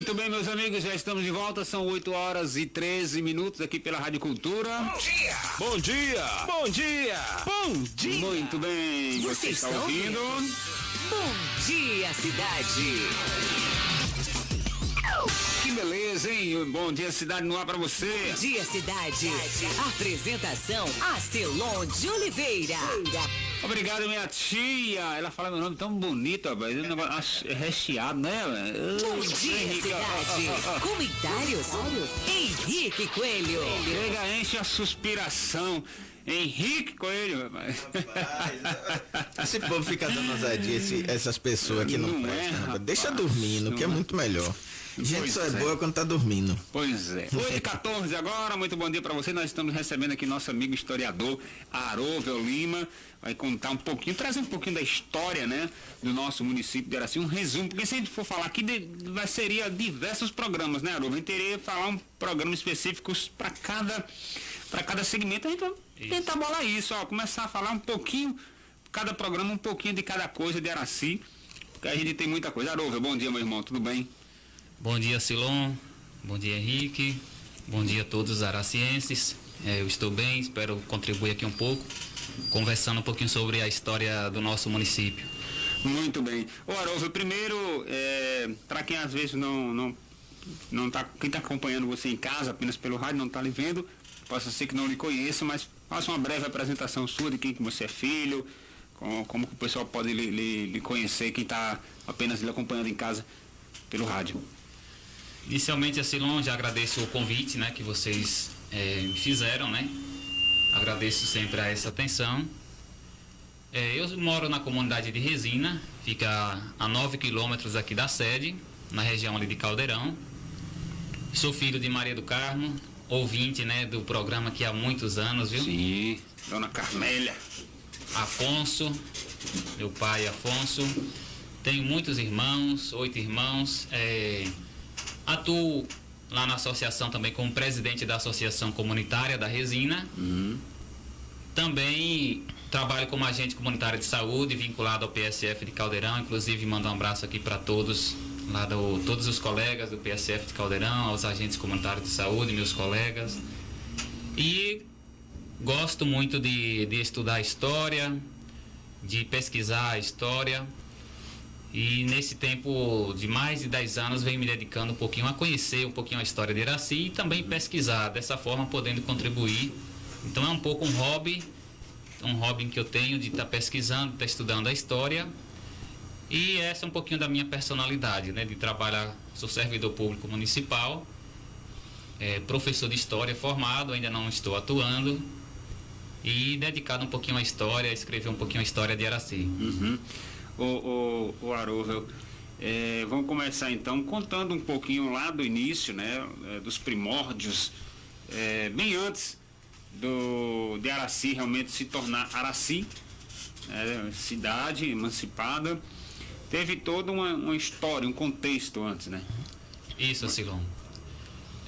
Muito bem, meus amigos, já estamos de volta, são 8h13 aqui pela Rádio Cultura. Bom dia! Bom dia! Bom dia! Bom dia! Muito bem, você está ouvindo? Bom dia, cidade! Que beleza, hein? Bom dia, cidade no ar pra você. Bom dia, cidade! Apresentação, Acelon de Oliveira. Obrigado, minha tia. Ela fala meu nome tão bonito, rapaz. É um negócio recheado, né? Bom dia, cidade! Comentários, Henrique Coelho. Chega, enche a suspiração. Henrique Coelho, rapaz. Esse povo fica dando ousadia, essas pessoas que não prestam. Deixa dormindo, que é muito melhor. Gente só é boa quando tá dormindo. Pois é. 8h14 agora, muito bom dia pra você. Nós estamos recebendo aqui nosso amigo historiador Arovel Lima. Vai contar um pouquinho, trazer um pouquinho da história, né, do nosso município de Araci, um resumo, porque se a gente for falar aqui, seria diversos programas, né, Arovel? A gente teria que falar um programa específico para cada segmento. A gente vai tentar bolar isso, ó, começar a falar um pouquinho, cada programa, um pouquinho de cada coisa de Araci, porque a gente tem muita coisa. Arovel, bom dia, meu irmão, tudo bem? Bom dia, Silon. Bom dia, Henrique. Bom dia a todos os aracienses. Eu estou bem, espero contribuir aqui um pouco, conversando um pouquinho sobre a história do nosso município. Muito bem. Ô Arovel, primeiro, para quem às vezes não tá, quem está acompanhando você em casa, apenas pelo rádio, não está lhe vendo, possa ser que não lhe conheça, mas faça uma breve apresentação sua de quem que você é filho, como que o pessoal pode lhe conhecer, quem está apenas lhe acompanhando em casa pelo rádio. Inicialmente, Silon, já agradeço o convite, né, que vocês me fizeram, né? Agradeço sempre a essa atenção. Eu moro na comunidade de Resina, fica a 9 quilômetros aqui da sede, na região ali de Caldeirão. Sou filho de Maria do Carmo, ouvinte, né, do programa aqui há muitos anos, viu? Sim, Dona Carmélia. Afonso, meu pai Afonso. Tenho muitos irmãos, 8 irmãos. Atuo lá na associação também como presidente da Associação Comunitária da Resina. Também trabalho como agente comunitário de saúde, vinculado ao PSF de Caldeirão. Inclusive, mando um abraço aqui para todos, todos os colegas do PSF de Caldeirão, aos agentes comunitários de saúde, meus colegas. E gosto muito de estudar a história, de pesquisar a história. E nesse tempo de mais de 10 anos venho me dedicando um pouquinho a conhecer um pouquinho a história de Araci e também pesquisar, dessa forma podendo contribuir. Então é um pouco um hobby que eu tenho de estar pesquisando, estar estudando a história. E essa é um pouquinho da minha personalidade, né? De trabalhar, sou servidor público municipal, professor de história formado, ainda não estou atuando. E dedicado um pouquinho à história, escrever um pouquinho a história de Araci. O Arovel, vamos começar então contando um pouquinho lá do início, né, dos primórdios, bem antes de Araci realmente se tornar Araci, cidade emancipada. Teve toda uma história, um contexto antes, né? Isso, Silon.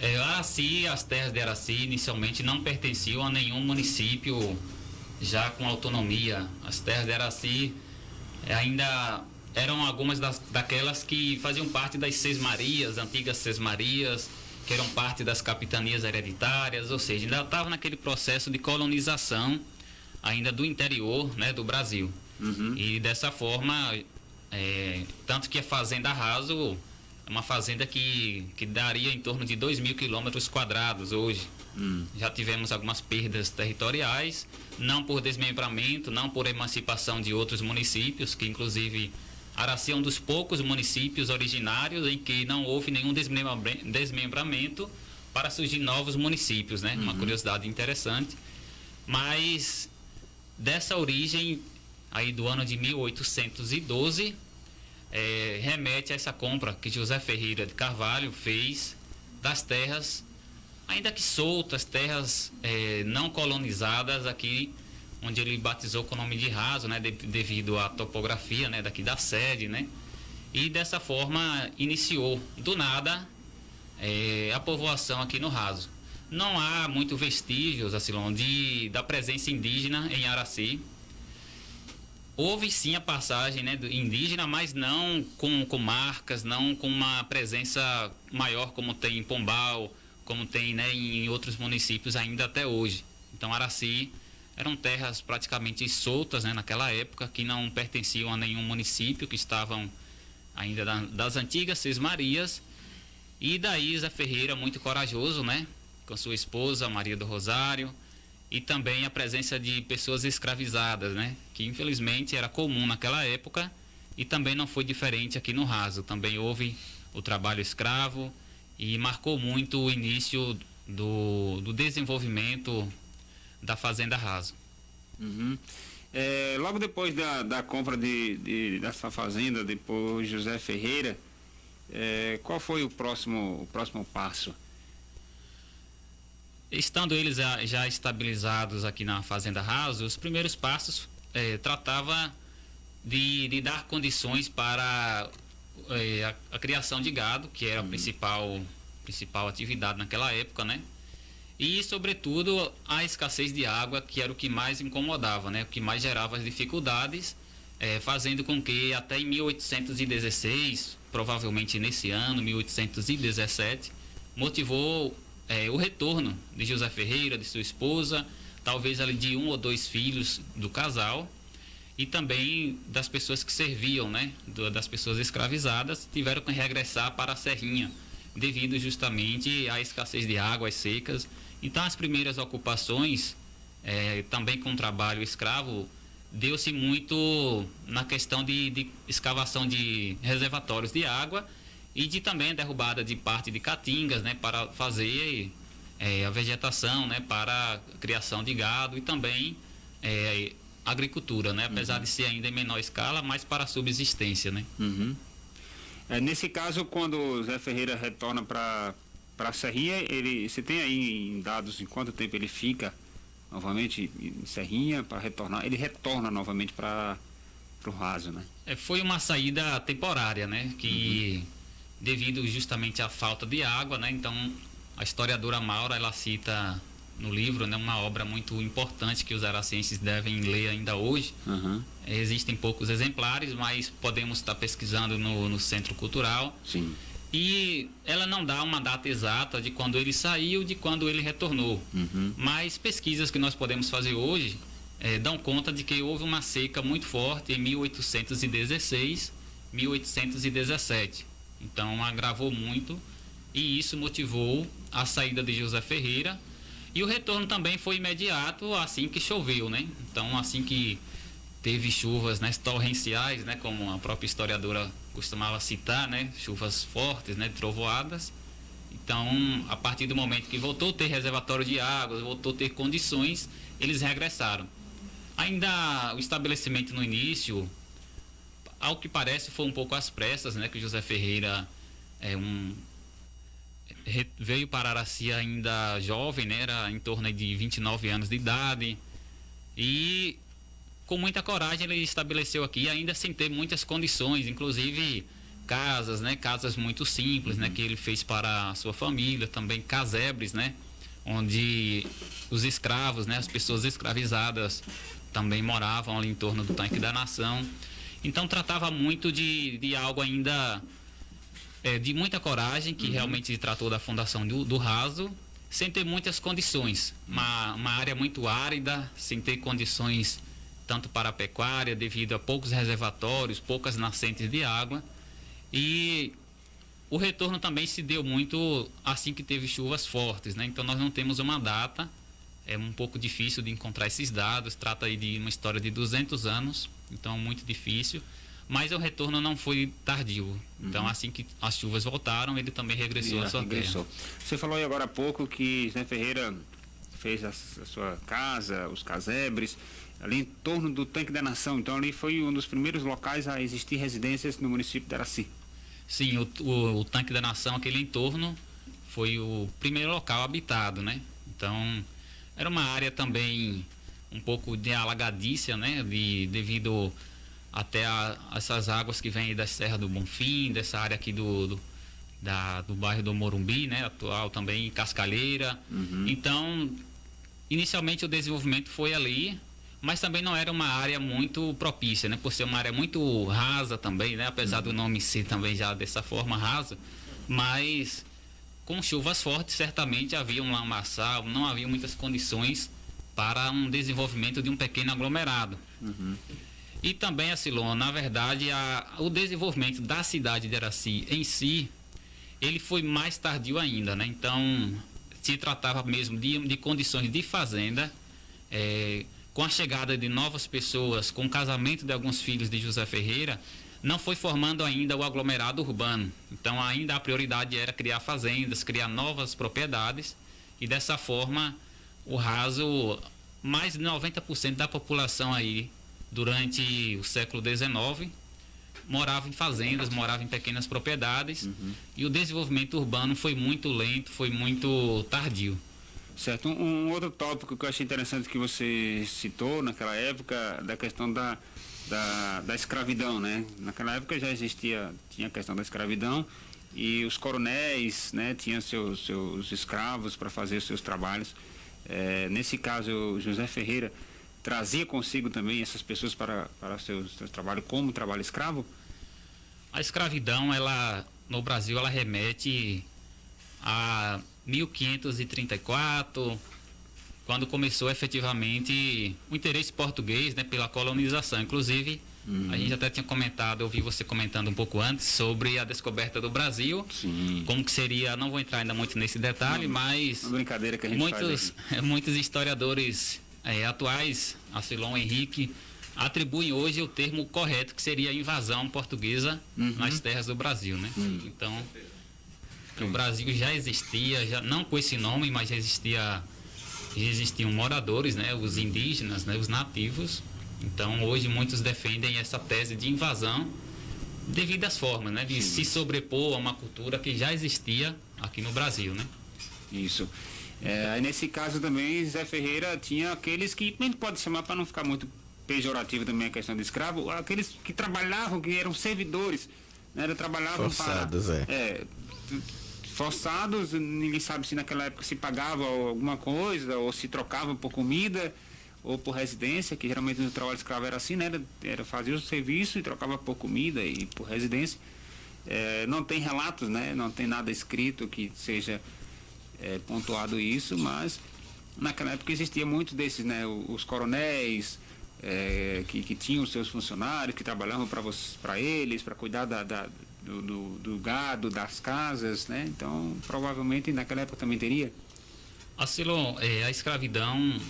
Araci, as terras de Araci inicialmente não pertenciam a nenhum município já com autonomia. As terras de Araci ainda eram algumas daquelas que faziam parte das Sesmarias, antigas Sesmarias, que eram parte das capitanias hereditárias, ou seja, ainda estava naquele processo de colonização ainda do interior, né, do Brasil. E dessa forma, tanto que a Fazenda Arraso é uma fazenda que daria em torno de 2.000 quilômetros quadrados hoje. Já tivemos algumas perdas territoriais, não por desmembramento, não por emancipação de outros municípios, que inclusive Araci é um dos poucos municípios originários em que não houve nenhum desmembramento para surgir novos municípios, né? Uma curiosidade interessante. Mas dessa origem aí do ano de 1812, remete a essa compra que José Ferreira de Carvalho fez das terras, ainda que soltas, terras não colonizadas aqui, onde ele batizou com o nome de Raso, né, devido à topografia, né, daqui da sede, né, e dessa forma iniciou do nada a povoação aqui no Raso. Não há muito vestígios, Acilon, da presença indígena em Araci. houve sim a passagem, né, do indígena, mas não com marcas, não com uma presença maior como tem em Pombal, como tem, né, em outros municípios ainda até hoje. Então Araci eram terras praticamente soltas, né, naquela época, que não pertenciam a nenhum município, que estavam ainda das antigas Seis Marias. E daí Zé Ferreira, muito corajoso, né, com sua esposa Maria do Rosário, e também a presença de pessoas escravizadas, né, que infelizmente era comum naquela época e também não foi diferente aqui no Raso. Também houve o trabalho escravo e marcou muito o início do desenvolvimento da Fazenda Raso. Uhum. Logo depois da compra dessa fazenda, depois José Ferreira, qual foi o próximo passo? Estando eles já estabilizados aqui na Fazenda Raso, os primeiros passos tratava de dar condições para a criação de gado, que era a principal atividade naquela época, né? E, sobretudo, a escassez de água, que era o que mais incomodava, né? O que mais gerava as dificuldades, fazendo com que até em 1816, provavelmente nesse ano, 1817, motivou o retorno de José Ferreira, de sua esposa, talvez ali de 1 ou 2 filhos do casal, e também das pessoas que serviam, né? Das pessoas escravizadas, tiveram que regressar para a Serrinha, devido justamente à escassez de águas secas. Então as primeiras ocupações, também com trabalho escravo, deu-se muito na questão de escavação de reservatórios de água e de também derrubada de parte de caatingas, né, para fazer a vegetação, né, para a criação de gado e também agricultura, né, apesar de ser ainda em menor escala, mas para a subsistência, né. Uhum. Nesse caso, quando Zé Ferreira retorna para a Serrinha, você tem aí em dados em quanto tempo ele fica novamente em Serrinha para retornar? Ele retorna novamente para o Raso, né? Foi uma saída temporária, né, que devido justamente à falta de água, né, então a historiadora Maura, ela cita no livro, né, uma obra muito importante que os aracienses devem ler ainda hoje. Existem poucos exemplares, mas podemos estar pesquisando no Centro Cultural. Sim. E ela não dá uma data exata de quando ele saiu, de quando ele retornou. Mas pesquisas que nós podemos fazer hoje dão conta de que houve uma seca muito forte em 1816, 1817. Então agravou muito e isso motivou a saída de José Ferreira. E o retorno também foi imediato assim que choveu, né? Então, assim que teve chuvas, né, torrenciais, né, como a própria historiadora costumava citar, né, chuvas fortes, né, trovoadas. Então, a partir do momento que voltou a ter reservatório de água, voltou a ter condições, eles regressaram. Ainda o estabelecimento no início, ao que parece, foi um pouco às pressas, né, que José Ferreira veio para Araci ainda jovem, né, era em torno de 29 anos de idade, e com muita coragem ele estabeleceu aqui, ainda sem ter muitas condições, inclusive casas, né, casas muito simples, né, que ele fez para a sua família, também casebres, né, onde os escravos, né, as pessoas escravizadas também moravam ali em torno do Tanque da Nação. Então tratava muito de algo ainda de muita coragem, que realmente tratou da fundação do Raso, sem ter muitas condições. Uma área muito árida, sem ter condições tanto para a pecuária, devido a poucos reservatórios, poucas nascentes de água. E o retorno também se deu muito assim que teve chuvas fortes, né? Então nós não temos uma data, é um pouco difícil de encontrar esses dados, trata aí de uma história de 200 anos, então muito difícil. Mas o retorno não foi tardio. Então, assim que as chuvas voltaram, ele também regressou à sua terra. Você falou aí agora há pouco que Zé Ferreira fez a sua casa, os casebres, ali em torno do Tanque da Nação. Então, ali foi um dos primeiros locais a existir residências no município de Araci. Sim, o Tanque da Nação, aquele entorno, foi o primeiro local habitado, né? Então, era uma área também um pouco de alagadiça, né? Devido até essas águas que vêm da Serra do Bonfim, dessa área aqui do bairro do Morumbi, né, atual também Cascalheira. Então, inicialmente o desenvolvimento foi ali, mas também não era uma área muito propícia, né? Por ser uma área muito rasa também, né? Apesar do nome ser também já dessa forma rasa, mas com chuvas fortes certamente havia um lamaçal, não havia muitas condições para um desenvolvimento de um pequeno aglomerado. E também, Acilon, na verdade, o desenvolvimento da cidade de Araci em si, ele foi mais tardio ainda, né? Então, se tratava mesmo de condições de fazenda, com a chegada de novas pessoas, com o casamento de alguns filhos de José Ferreira, não foi formando ainda o aglomerado urbano. Então, ainda a prioridade era criar fazendas, criar novas propriedades, e dessa forma, o raso, mais de 90% da população aí, durante o século XIX, morava em fazendas, morava em pequenas propriedades, e o desenvolvimento urbano foi muito lento, foi muito tardio. Certo. Um outro tópico que eu achei interessante que você citou naquela época, da questão da escravidão, né? Naquela época já tinha a questão da escravidão, e os coronéis, né, tinham seus escravos para fazer os seus trabalhos. Nesse caso, o José Ferreira trazia consigo também essas pessoas para seus trabalhos como trabalho escravo? A escravidão, no Brasil, ela remete a 1534, quando começou efetivamente o interesse português, né, pela colonização. Inclusive, a gente até tinha comentado, eu vi você comentando um pouco antes, sobre a descoberta do Brasil. Sim. Como que seria, não vou entrar ainda muito nesse detalhe, mas uma brincadeira que a gente faz aqui. Muitos historiadores atuais, Acilon, Henrique, atribuem hoje o termo correto, que seria a invasão portuguesa nas terras do Brasil, né? Então, o Brasil já existia, já, não com esse nome, mas já existiam moradores, né? Os indígenas, né? Os nativos. Então, hoje muitos defendem essa tese de invasão devido às formas, né? De se sobrepor a uma cultura que já existia aqui no Brasil, né? Isso. Aí nesse caso também, Zé Ferreira tinha aqueles que, a gente pode chamar, para não ficar muito pejorativo também a questão de escravo, aqueles que trabalhavam, que eram servidores, né? Trabalhavam forçados, forçados, ninguém sabe se naquela época se pagava alguma coisa, ou se trocava por comida, ou por residência, que geralmente no trabalho escravo era assim, né? Fazia o serviço e trocava por comida e por residência. Não tem relatos, né? Não tem nada escrito que seja pontuado isso, mas naquela época existia muitos desses, né? Os coronéis, que tinham seus funcionários, que trabalhavam para eles, para cuidar do gado, das casas, né? Então, provavelmente naquela época também teria. Acilon, a escravidão,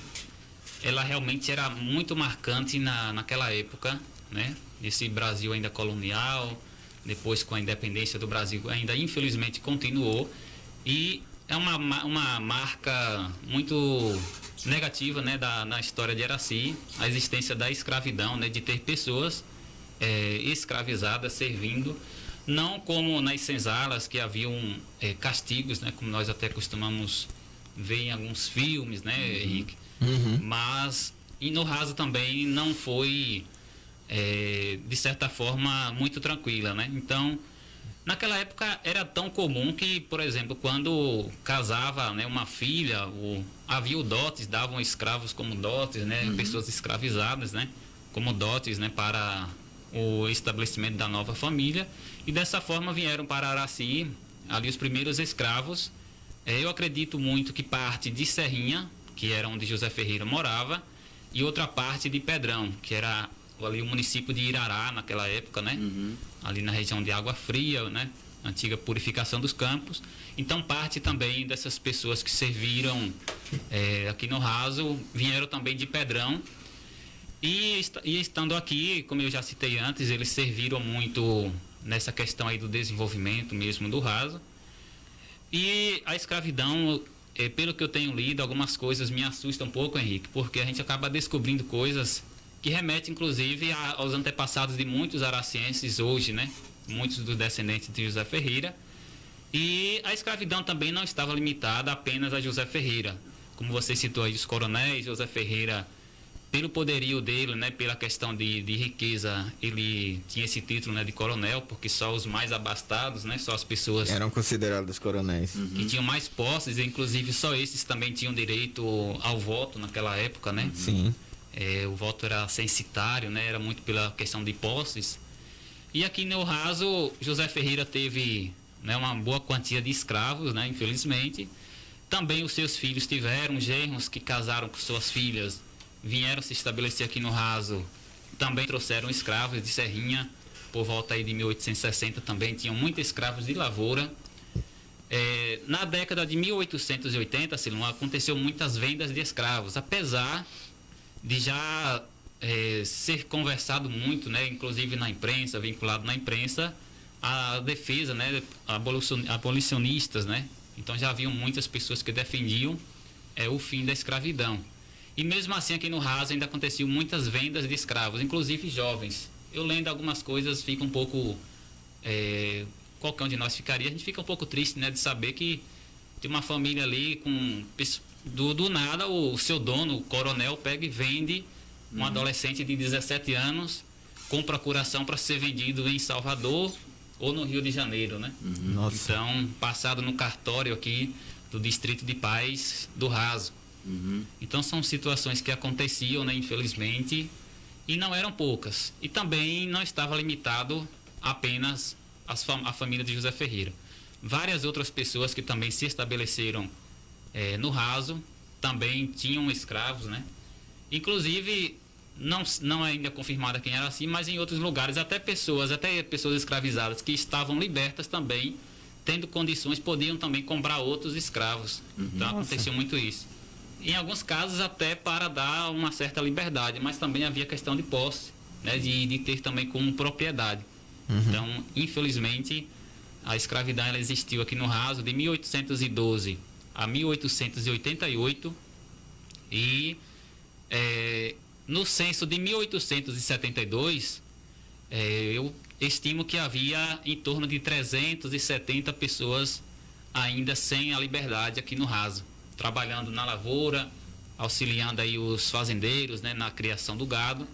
ela realmente era muito marcante naquela época, né? Nesse Brasil ainda colonial, depois com a independência do Brasil ainda infelizmente continuou, e é uma marca muito negativa, né, na história de Araci, a existência da escravidão, né, de ter pessoas escravizadas servindo, não como nas senzalas, que haviam castigos, né, como nós até costumamos ver em alguns filmes, né, Henrique? Mas e no raso também não foi de certa forma muito tranquila, né? Então, naquela época era tão comum que, por exemplo, quando casava, né, uma filha, havia dotes, davam escravos como dotes, né, pessoas escravizadas, né, como dotes, né, para o estabelecimento da nova família, e dessa forma vieram para Araci ali os primeiros escravos. Eu acredito muito que parte de Serrinha, que era onde José Ferreira morava, e outra parte de Pedrão, que era ali o município de Irará naquela época, né? Ali na região de Água Fria, né? Antiga Purificação dos Campos. Então, parte também dessas pessoas que serviram aqui no raso vieram também de Pedrão. E estando aqui, como eu já citei antes, eles serviram muito nessa questão aí do desenvolvimento mesmo do raso. E a escravidão, pelo que eu tenho lido, algumas coisas me assustam um pouco, Henrique, porque a gente acaba descobrindo coisas que remetem, inclusive, aos antepassados de muitos aracienses hoje, né? Muitos dos descendentes de José Ferreira. E a escravidão também não estava limitada apenas a José Ferreira. Como você citou aí, os coronéis, José Ferreira, pelo poderio dele, né, pela questão de riqueza, ele tinha esse título, né, de coronel, porque só os mais abastados, né, só as pessoas eram considerados coronéis, que tinham mais posses, e inclusive só esses também tinham direito ao voto naquela época, né? Sim. o voto era censitário, né? Era muito pela questão de posses. E aqui no Raso, José Ferreira teve, né, uma boa quantia de escravos, né, infelizmente. Também os seus filhos tiveram genros que casaram com suas filhas, vieram se estabelecer aqui no Raso. Também trouxeram escravos de Serrinha, por volta aí de 1860 também tinham muitos escravos de lavoura. Na década de 1880, Silão, aconteceu muitas vendas de escravos, apesar de já ser conversado muito, né, inclusive na imprensa, vinculado na imprensa, a defesa, né, abolicionistas, né? Então já haviam muitas pessoas que defendiam o fim da escravidão. E mesmo assim aqui no Raso ainda aconteciam muitas vendas de escravos, inclusive jovens. Eu lendo algumas coisas fica um pouco, qualquer um de nós ficaria, a gente fica um pouco triste, né, de saber que tem uma família ali com do nada o seu dono, o coronel, pega e vende um adolescente de 17 anos com procuração para ser vendido em Salvador ou no Rio de Janeiro, né? Nossa. Então, passado no cartório aqui do Distrito de Paz do Raso. Então, são situações que aconteciam, né, infelizmente, e não eram poucas. E também não estava limitado apenas a família de José Ferreira. Várias outras pessoas que também se estabeleceram no Raso também tinham escravos, né? Inclusive, não é ainda confirmada quem era assim, mas em outros lugares até pessoas escravizadas que estavam libertas também, tendo condições, podiam também comprar outros escravos. Então aconteceu muito isso. Em alguns casos até para dar uma certa liberdade, mas também havia questão de posse, né, de ter também como propriedade. Então, infelizmente, a escravidão ela existiu aqui no Raso de 1812 a 1888 e no censo de 1872 eu estimo que havia em torno de 370 pessoas ainda sem a liberdade aqui no Raso, trabalhando na lavoura, auxiliando aí os fazendeiros, né, na criação do gado.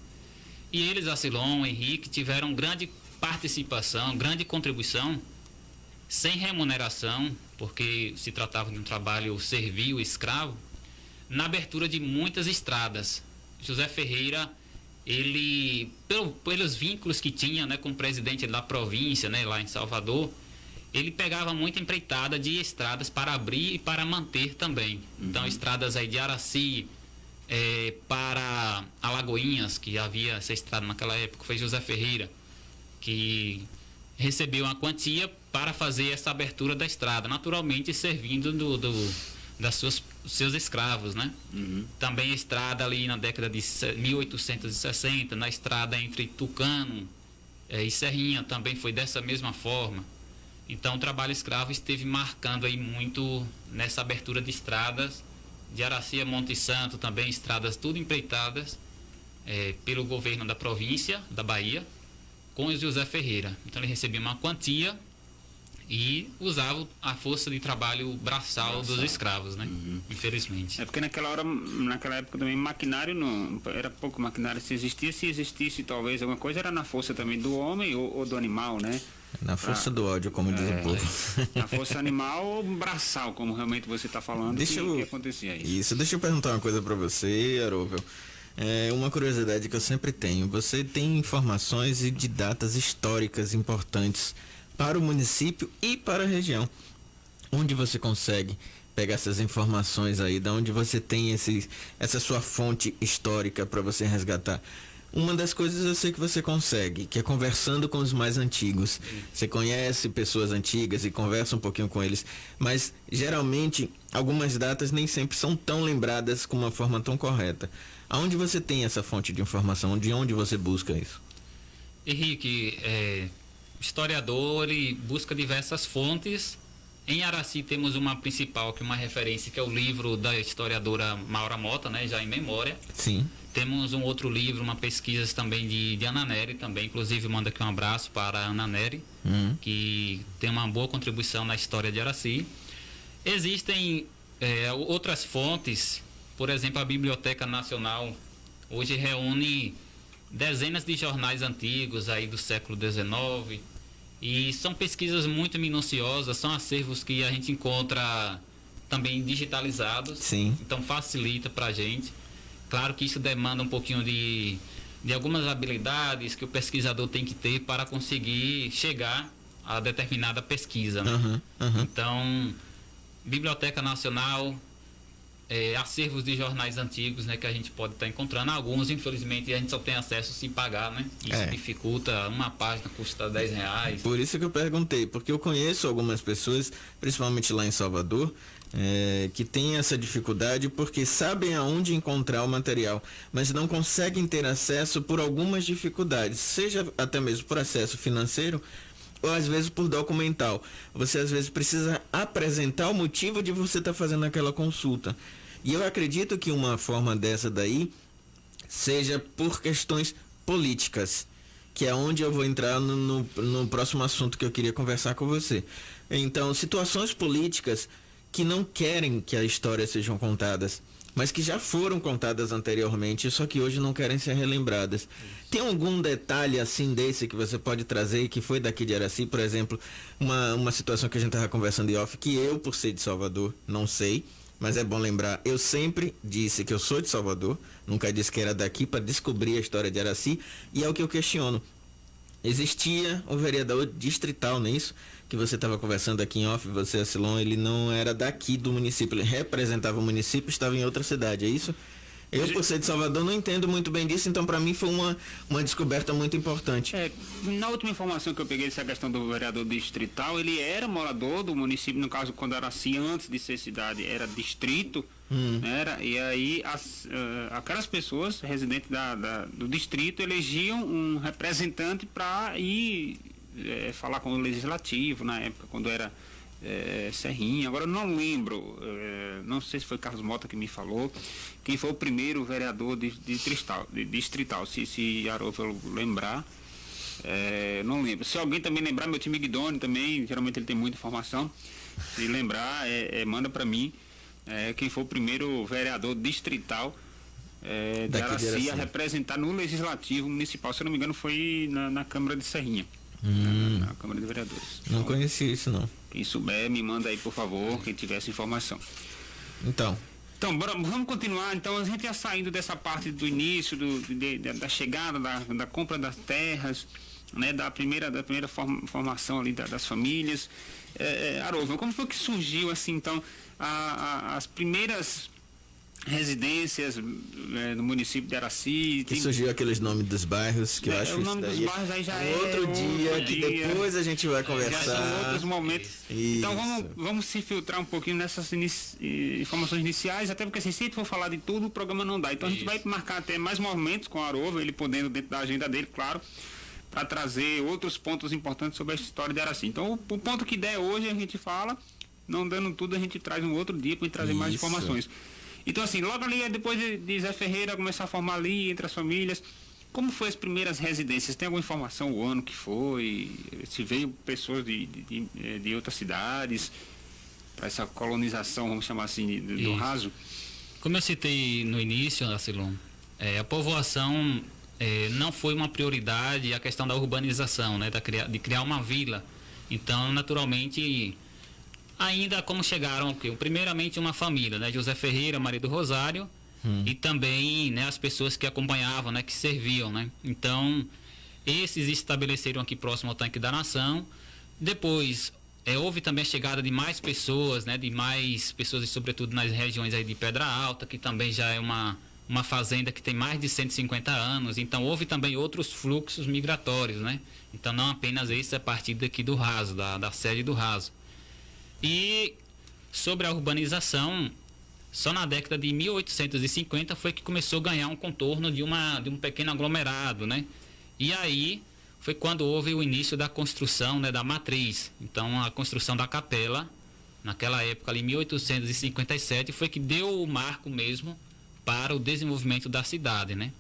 E eles, Acilon, Henrique, tiveram grande participação, grande contribuição, sem remuneração, porque se tratava de um trabalho servil, escravo, na abertura de muitas estradas. José Ferreira, ele, pelos vínculos que tinha, né, com o presidente da província, né, lá em Salvador, ele pegava muita empreitada de estradas para abrir e para manter também. Então, estradas aí de Araci para Alagoinhas, que havia essa estrada naquela época, foi José Ferreira, que recebeu uma quantia para fazer essa abertura da estrada, naturalmente servindo seus escravos, né? Também a estrada ali na década de 1860, na estrada entre Tucano e Serrinha, também foi dessa mesma forma. Então o trabalho escravo esteve marcando aí muito nessa abertura de estradas, de Araci a Monte Santo, também estradas tudo empreitadas pelo governo da província da Bahia, com o José Ferreira. Então ele recebia uma quantia e usava a força de trabalho braçal dos escravos, né? Infelizmente. Porque naquela época também maquinário não era pouco maquinário, se existisse talvez alguma coisa era na força também do homem ou do animal, né? Na força do ódio, como diz o povo. Na força animal ou braçal, como realmente você está falando, que acontecia isso. Deixa eu perguntar uma coisa para você, Aróvel. Uma curiosidade que eu sempre tenho. Você tem informações e de datas históricas importantes para o município e para a região. Onde você consegue pegar essas informações aí? Da onde você tem essa sua fonte histórica para você resgatar? Uma das coisas eu sei que você consegue, que é conversando com os mais antigos. Você conhece pessoas antigas e conversa um pouquinho com eles, mas geralmente algumas datas nem sempre são tão lembradas com uma forma tão correta. Aonde você tem essa fonte de informação? De onde você busca isso? Henrique, historiador, ele busca diversas fontes. Em Araci temos uma principal, que é uma referência, que é o livro da historiadora Maura Mota, né, já em memória. Sim. Temos um outro livro, uma pesquisa também de Ana Nery, também, inclusive manda aqui um abraço para a Ana Nery, que tem uma boa contribuição na história de Araci. Existem outras fontes, por exemplo, a Biblioteca Nacional hoje reúne dezenas de jornais antigos aí do século XIX, e são pesquisas muito minuciosas, são acervos que a gente encontra também digitalizados. Sim. Então facilita para a gente. Claro que isso demanda um pouquinho de algumas habilidades que o pesquisador tem que ter para conseguir chegar a determinada pesquisa, né? Então, Biblioteca Nacional, acervos de jornais antigos, né, que a gente pode estar encontrando. Alguns, infelizmente, a gente só tem acesso se pagar, né? Isso dificulta, uma página custa R$10. Por isso que eu perguntei, porque eu conheço algumas pessoas, principalmente lá em Salvador, que têm essa dificuldade porque sabem aonde encontrar o material, mas não conseguem ter acesso por algumas dificuldades, seja até mesmo por acesso financeiro, ou às vezes por documental. Você às vezes precisa apresentar o motivo de você estar fazendo aquela consulta. E eu acredito que uma forma dessa daí seja por questões políticas, que é onde eu vou entrar no próximo assunto que eu queria conversar com você. Então, situações políticas que não querem que as histórias sejam contadas, mas que já foram contadas anteriormente, só que hoje não querem ser relembradas. Tem algum detalhe assim desse que você pode trazer, que foi daqui de Araci, por exemplo, uma situação que a gente estava conversando em off, que eu, por ser de Salvador, não sei, mas é bom lembrar, eu sempre disse que eu sou de Salvador, nunca disse que era daqui para descobrir a história de Araci, e é o que eu questiono. Existia um vereador distrital nisso, que você estava conversando aqui em off, você, Acilon, ele não era daqui do município, ele representava o município, estava em outra cidade, é isso? Eu, por ser de Salvador, não entendo muito bem disso, então para mim foi uma descoberta muito importante. Na última informação que eu peguei dessa questão do vereador distrital, ele era morador do município, no caso, quando era assim, antes de ser cidade, era distrito, e aí aquelas pessoas residentes do distrito elegiam um representante para ir falar com o legislativo, na época, quando era Serrinha. Agora eu não lembro, não sei se foi Carlos Mota que me falou, quem foi o primeiro vereador distrital, se Aróvelo lembrar, não lembro. Se alguém também lembrar, meu time Guidoni também, geralmente ele tem muita informação, se lembrar, manda para mim, quem foi o primeiro vereador distrital de Araci a representar no legislativo municipal. Se eu não me engano, foi na Câmara de Serrinha. Na Câmara de Vereadores. Não conhecia isso, não. Quem souber, me manda aí, por favor, quem tiver essa informação. Então, vamos continuar. Então, a gente já saindo dessa parte do início, da chegada, da compra das terras, né, da primeira formação ali das famílias. Aróvelo, como foi que surgiu, assim, então, as primeiras residências no município de Araci? Que surgiu aqueles nomes dos bairros, que eu acho o nome dos bairros aí já outro dia, que depois a gente vai conversar. Já são outros momentos. Isso. Então vamos se filtrar um pouquinho nessas informações iniciais, até porque assim, se a gente for falar de tudo, o programa não dá. Então a gente vai marcar até mais momentos com o Aróvelo, ele podendo dentro da agenda dele, claro, para trazer outros pontos importantes sobre a história de Araci. Então o ponto que der hoje a gente fala, não dando tudo a gente traz um outro dia para trazer mais informações. Então, assim, logo ali, depois de Zé Ferreira começar a formar ali entre as famílias, como foi as primeiras residências? Tem alguma informação, o ano que foi? Se veio pessoas de outras cidades para essa colonização, vamos chamar assim, do raso? Como eu citei no início, Acilon, a povoação não foi uma prioridade, a questão da urbanização, né, de criar uma vila. Então, naturalmente, ainda como chegaram, primeiramente uma família, né? José Ferreira, marido Rosário, e também, né, as pessoas que acompanhavam, né, que serviam, né? Então, esses estabeleceram aqui próximo ao Tanque da Nação. Depois, houve também a chegada de mais pessoas, né? De mais pessoas, e sobretudo nas regiões aí de Pedra Alta, que também já é uma fazenda que tem mais de 150 anos. Então, houve também outros fluxos migratórios, né? Então, não apenas esse a partir daqui do Raso, da sede do Raso. E sobre a urbanização, só na década de 1850 foi que começou a ganhar um contorno de um pequeno aglomerado, né? E aí foi quando houve o início da construção, né, da matriz. Então, a construção da capela, naquela época ali, 1857, foi que deu o marco mesmo para o desenvolvimento da cidade, né?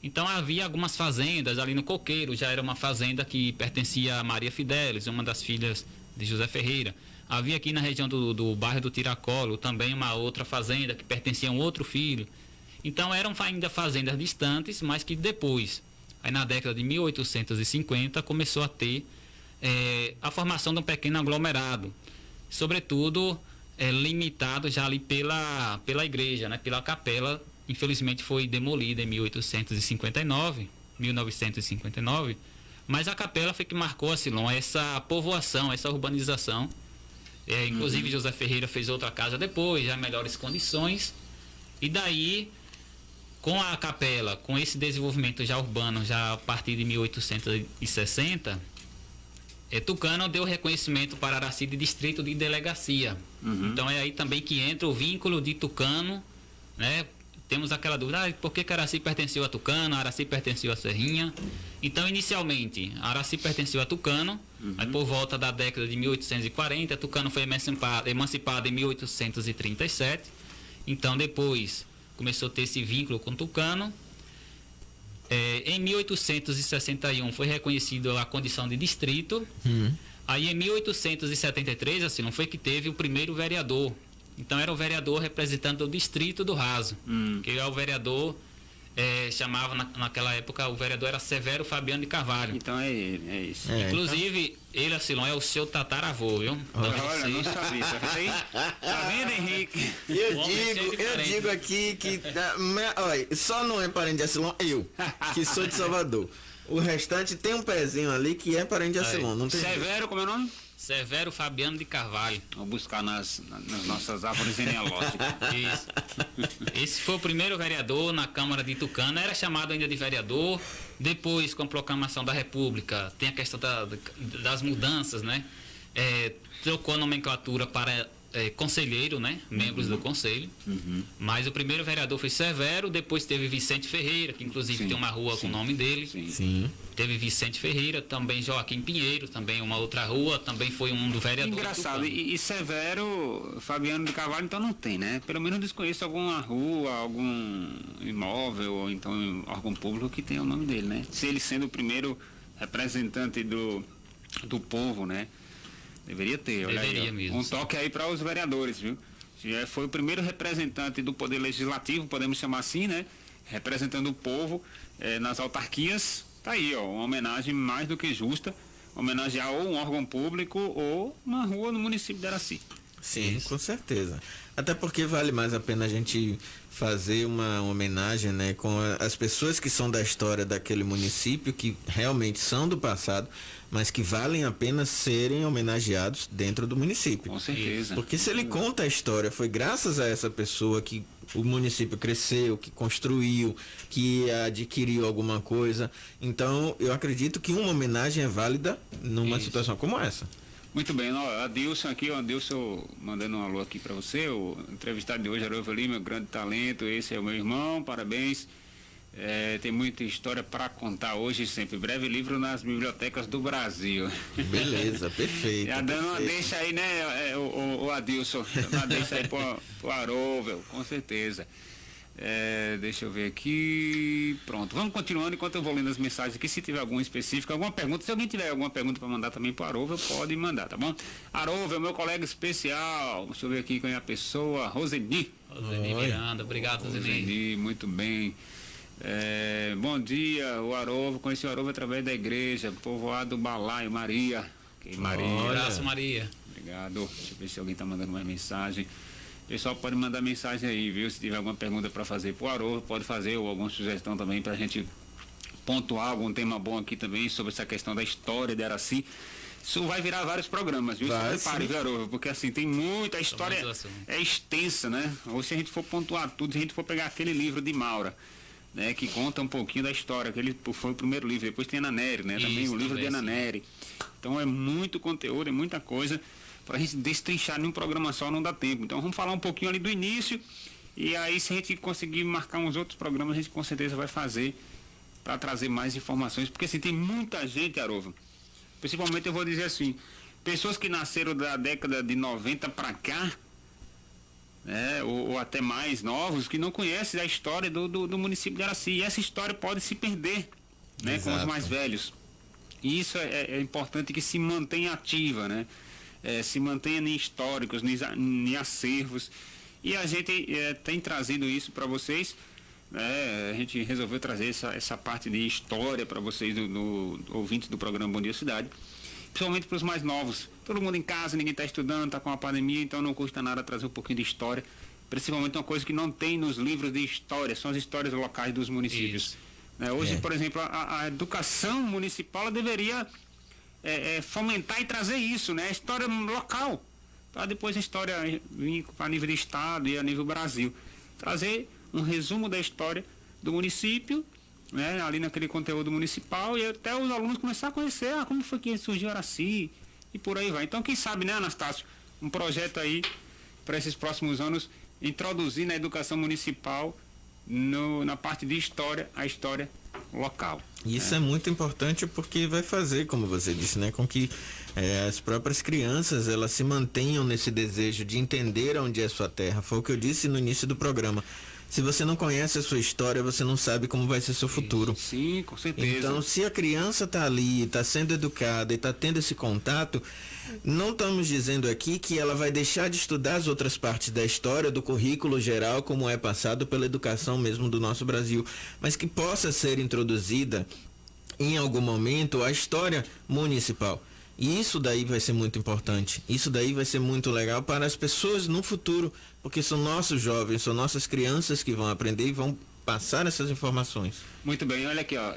Então, havia algumas fazendas ali no Coqueiro, já era uma fazenda que pertencia a Maria Fidelis, uma das filhas de José Ferreira. Havia aqui na região do bairro do Tiracolo também uma outra fazenda que pertencia a um outro filho. Então eram ainda fazendas distantes, mas que depois, aí na década de 1850, começou a ter a formação de um pequeno aglomerado. Sobretudo limitado já ali pela igreja, né, pela capela infelizmente foi demolida em 1959, mas a capela foi que marcou, Asilon, essa povoação, essa urbanização. Inclusive José Ferreira fez outra casa depois, já em melhores condições, e daí, com a capela, com esse desenvolvimento já urbano, já a partir de 1860, Tucano deu reconhecimiro para Araci de distrito de delegacia. Então é aí também que entra o vínculo de Tucano, né? Temos aquela dúvida, por que Araci pertenceu a Tucano, Araci pertenceu a Serrinha? Então, inicialmente, Araci pertenceu a Tucano, aí por volta da década de 1840, Tucano foi emancipado em 1837. Então, depois, começou a ter esse vínculo com Tucano. Em 1861, foi reconhecido a condição de distrito. Aí, em 1873, assim, não foi que teve o primeiro vereador. Então era o vereador representante do distrito do Raso, que é o vereador, chamava naquela época, o vereador era Severo Fabiano de Carvalho. Então é isso. Inclusive, ele, Asilon, é o seu tataravô, viu? Olha, não sabia, tá vendo, Henrique? Eu digo aqui que, olha, só não é parente de Asilon, eu, que sou de Salvador. O restante tem um pezinho ali que é parente de Asilon, não tem Severo, como é o nome? Severo Fabiano de Carvalho. Vou buscar nas nossas árvores genealógicas. Isso. Esse foi o primeiro vereador na Câmara de Tucano, era chamado ainda de vereador. Depois, com a proclamação da República, tem a questão das mudanças, né? Trocou a nomenclatura para conselheiro, né? Membros do conselho. Mas o primeiro vereador foi Severo, depois teve Vicente Ferreira, que inclusive tem uma rua com o nome dele. Sim. Teve Vicente Ferreira, também Joaquim Pinheiro, também uma outra rua, também foi um do vereador. Engraçado, e Severo Fabiano de Carvalho, então não tem, né? Pelo menos desconheço alguma rua, algum imóvel, ou então órgão público que tenha o nome dele, né? Se ele sendo o primeiro representante do povo, né? Deveria ter, olha Deveria aí. Mesmo, um toque aí para os vereadores, viu? Foi o primeiro representante do Poder Legislativo, podemos chamar assim, né? Representando o povo nas autarquias. Tá aí, ó, uma homenagem mais do que justa, homenagear ou um órgão público ou uma rua no município de Araci. Sim, com certeza. Até porque vale mais a pena a gente fazer uma homenagem, né, com as pessoas que são da história daquele município, que realmente são do passado, mas que valem a pena serem homenageados dentro do município. Com certeza. Porque se ele conta a história, foi graças a essa pessoa que o município cresceu, que construiu, que adquiriu alguma coisa. Então, eu acredito que uma homenagem é válida numa situação como essa. Muito bem, Adilson aqui, o Adilson mandando um alô aqui para você, o entrevistado de hoje, Haroldo Lima, meu grande talento, esse é o meu irmão, parabéns. Tem muita história para contar hoje e sempre. Breve livro nas bibliotecas do Brasil. Beleza, perfeito. Já dando uma deixa aí, né, o Adilson, uma deixa aí pro Haroldo, com certeza. Deixa eu ver aqui. Pronto, vamos continuando enquanto eu vou lendo as mensagens aqui. Se tiver alguma específica, alguma pergunta, se alguém tiver alguma pergunta para mandar também para o Haroldo, pode mandar, tá bom? Haroldo, meu colega especial. Deixa eu ver aqui quem é a pessoa. Roseni Miranda, obrigado, Roseni, muito bem. Bom dia, o Haroldo. Conheci o Haroldo através da igreja, povoado Balaio, Maria. Maria. Um abraço, Maria. Obrigado. Deixa eu ver se alguém está mandando mais mensagem. Pessoal, pode mandar mensagem aí, viu? Se tiver alguma pergunta para fazer pro Haroldo, pode fazer, ou alguma sugestão também para a gente pontuar algum tema bom aqui também sobre essa questão da história de Araci. Isso vai virar vários programas, viu? Se prepare, viu, Haroldo? Porque assim, tem muita história, é extensa, né? Ou se a gente for pontuar tudo, se a gente for pegar aquele livro de Maura, né? Que conta um pouquinho da história, que ele foi o primeiro livro, depois tem Ana Nery, né? Também Isso, o livro de Ana Nery. Então é muito conteúdo, é muita coisa. Para a gente destrinchar em um programa só não dá tempo. Então vamos falar um pouquinho ali do início e aí se a gente conseguir marcar uns outros programas, a gente com certeza vai fazer para trazer mais informações, porque assim, tem muita gente, Haroldo, principalmente eu vou dizer assim, pessoas que nasceram da década de 90 para cá, né, ou até mais novos, que não conhecem a história do município de Araci, e essa história pode se perder, né, com os mais velhos. E isso é importante que se mantenha ativa, né? Se mantenha em históricos, em acervos. E a gente tem trazido isso para vocês. A gente resolveu trazer essa parte de história para vocês, do ouvintes do programa Bom Dia Cidade. Principalmente para os mais novos. Todo mundo em casa, ninguém está estudando, está com a pandemia, então não custa nada trazer um pouquinho de história principalmente uma coisa que não tem nos livros de história, são as histórias locais dos municípios. Hoje, por exemplo, a educação municipal ela deveria fomentar e trazer isso, né? A história local, para depois a história vir a nível de estado e a nível Brasil. Trazer um resumo da história do município, né? Ali naquele conteúdo municipal, e até os alunos começar a conhecer como foi que surgiu Araci e por aí vai. Então, quem sabe, né, Anastácio, um projeto aí para esses próximos anos, introduzir na educação municipal, na parte de história, a história local. Isso é muito importante porque vai fazer, como você disse, né, com que as próprias crianças elas se mantenham nesse desejo de entender onde é sua terra. Foi o que eu disse no início do programa. Se você não conhece a sua história, você não sabe como vai ser seu futuro. Sim, com certeza. Então, se a criança está ali, está sendo educada e está tendo esse contato, não estamos dizendo aqui que ela vai deixar de estudar as outras partes da história, do currículo geral, como é passado pela educação mesmo do nosso Brasil, mas que possa ser introduzida em algum momento a história municipal. E isso daí vai ser muito importante. Isso daí vai ser muito legal para as pessoas no futuro, porque são nossos jovens, são nossas crianças que vão aprender e vão passar essas informações. Muito bem, olha aqui, ó.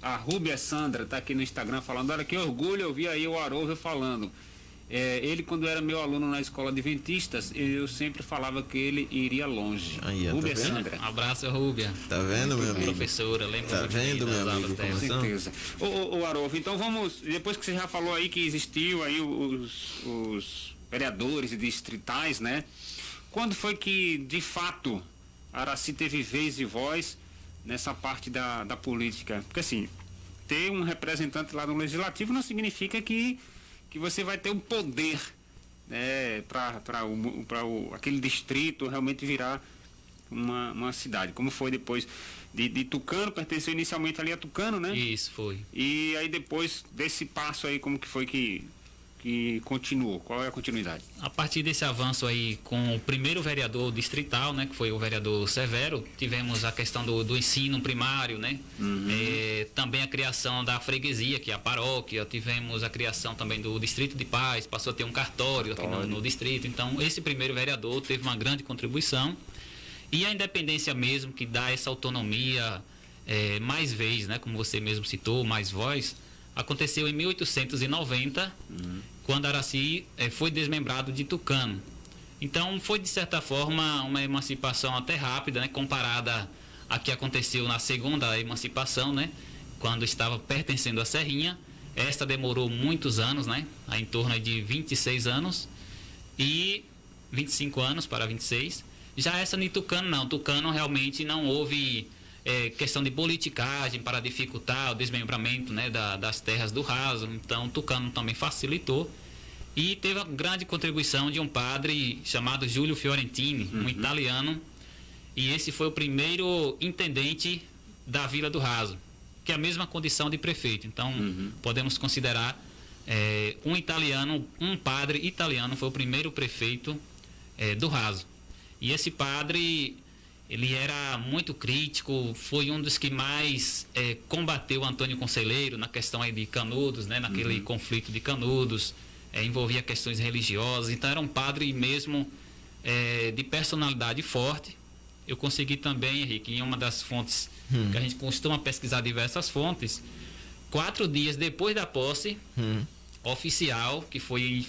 A Rúbia Sandra está aqui no Instagram falando, olha que orgulho ouvir aí o Arouvel falando. Ele, quando era meu aluno na escola de Adventistas, eu sempre falava que ele iria longe. Aí, Rúbia tá vendo? Sandra. Um abraço, Rúbia. Tá vendo, meu amigo? Professora, lembra Tá muito vendo, bem meu das amigo, aulas dela. como Com são? certeza. Ô Arouvel, então vamos, depois que você já falou aí que existiu aí os vereadores e distritais, né? Quando foi que, de fato, Araci teve vez e voz nessa parte da política? Porque assim, ter um representante lá no legislativo não significa que você vai ter o poder, né, para aquele distrito realmente virar uma cidade, como foi depois de Tucano, pertenceu inicialmente ali a Tucano, né? Isso, foi. E aí depois desse passo aí, como que foi que continuou? Qual é a continuidade? A partir desse avanço aí com o primeiro vereador distrital, né, que foi o vereador Severo, tivemos a questão do ensino primário, né? Também a criação da freguesia, que é a paróquia, tivemos a criação também do Distrito de Paz, passou a ter um cartório aqui no distrito. Então, esse primeiro vereador teve uma grande contribuição. E a independência mesmo, que dá essa autonomia, mais vez, né, como você mesmo citou, mais voz, aconteceu em 1890, quando Araci foi desmembrado de Tucano. Então, foi, de certa forma, uma emancipação até rápida, né, comparada a que aconteceu na segunda emancipação, né, quando estava pertencendo à Serrinha. Esta demorou muitos anos, né, em torno de 26 anos, e 25 anos para 26. Já essa de Tucano, não. Tucano realmente não houve questão de politicagem para dificultar o desmembramento, né, das terras do raso. Então, Tucano também facilitou. E teve a grande contribuição de um padre chamado Giulio Fiorentini, um italiano. E esse foi o primeiro intendente da Vila do Raso, que é a mesma condição de prefeito. Então, podemos considerar um padre italiano foi o primeiro prefeito do Raso. E esse padre, ele era muito crítico, foi um dos que mais combateu Antônio Conselheiro na questão aí de Canudos, né, naquele conflito de Canudos, envolvia questões religiosas. Então era um padre mesmo de personalidade forte. Eu consegui também, Henrique, em uma das fontes que a gente costuma pesquisar diversas fontes, 4 dias depois da posse oficial, que foi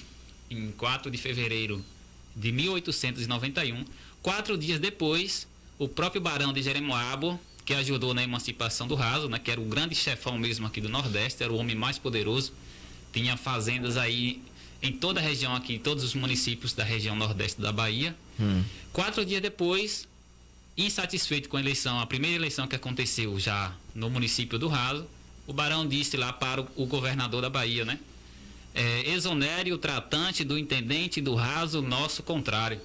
em 4 de fevereiro de 1891, 4 dias depois, o próprio Barão de Jeremoabo, que ajudou na emancipação do Raso, né, que era o grande chefão mesmo aqui do Nordeste, era o homem mais poderoso, tinha fazendas aí em toda a região aqui, em todos os municípios da região Nordeste da Bahia. 4 dias depois, insatisfeito com a eleição, a primeira eleição que aconteceu já no município do Raso, o Barão disse lá para o governador da Bahia, né? Exonere o tratante do intendente do Raso, nosso contrário.